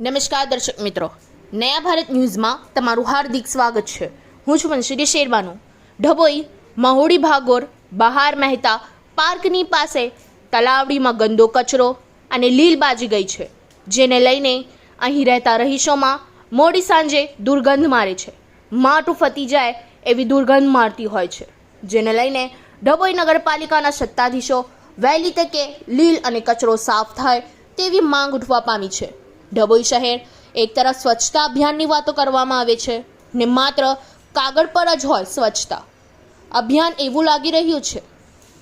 નમસ્કાર દર્શક મિત્રો, નયા ભારત ન્યૂઝમાં તમારું હાર્દિક સ્વાગત છે। હું છું મંશિરી શેરબાનુ। ડભોઈ મહુડી ભાગોર બહાર મહેતા પાર્કની પાસે તલાવડીમાં ગંદો કચરો અને લીલ બાજી ગઈ છે, જેને લઈને અહીં રહેતા રહીશોમાં મોડી સાંજે દુર્ગંધ મારે છે। માઠું ફતી જાય એવી દુર્ગંધ મારતી હોય છે, જેને લઈને ડભોઈ નગરપાલિકાના સત્તાધીશો વહેલી તકે લીલ અને કચરો સાફ થાય તેવી માંગ ઉઠવા પામી છે। ડભોઈ શહેર એક તરફ સ્વચ્છતા અભિયાનની વાતો કરવામાં આવે છે ને માત્ર કાગળ પર જ હોય સ્વચ્છતા અભિયાન એવું લાગી રહ્યું છે,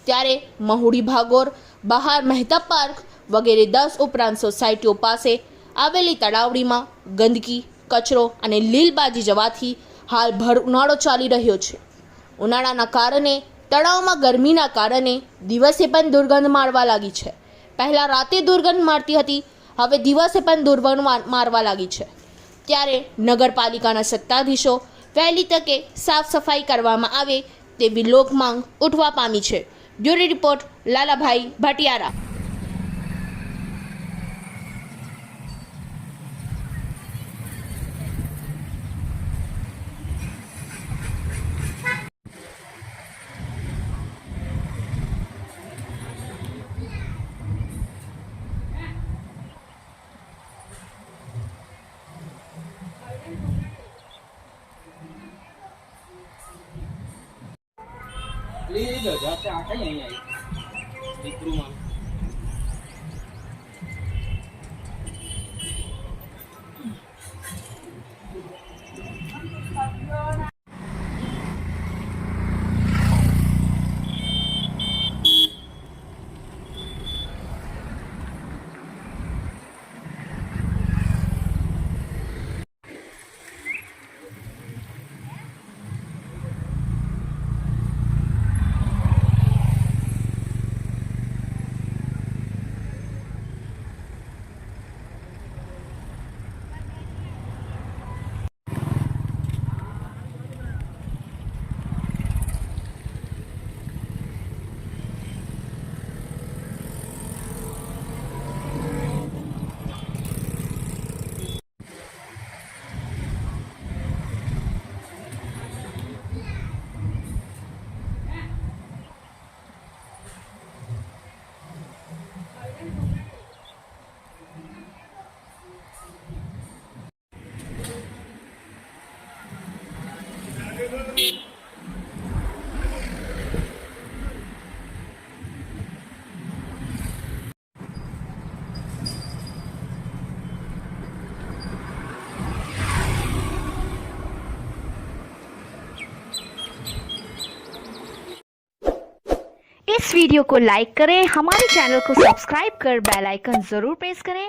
ત્યારે મહુડી ભાગોર બહાર મહેતા પાર્ક વગેરે 10 ઉપરાંત સોસાયટીઓ પાસે આવેલી તળાવડીમાં ગંદકી, કચરો અને લીલબાજી જવાથી હાલ ભર ઉનાળો ચાલી રહ્યો છે। ઉનાળાના કારણે તળાવમાં ગરમીના કારણે દિવસે પણ દુર્ગંધ મારવા લાગી છે। પહેલાં રાતે દુર્ગંધ મારતી હતી, હવે દિવસે પણ દુર્ગંધ મારવા લાગી છે। ત્યારે નગરપાલિકાના સત્તાધીશો વહેલી તકે સાફ સફાઈ કરવામાં આવે તેવી લોક માંગ ઉઠવા પામી છે। Bureau report Lalabhai Bhatiyara. जाते आके यहीं आई दिखरू में इस वीडियो को लाइक करें, हमारे चैनल को सब्सक्राइब कर बेल आइकन जरूर प्रेस करें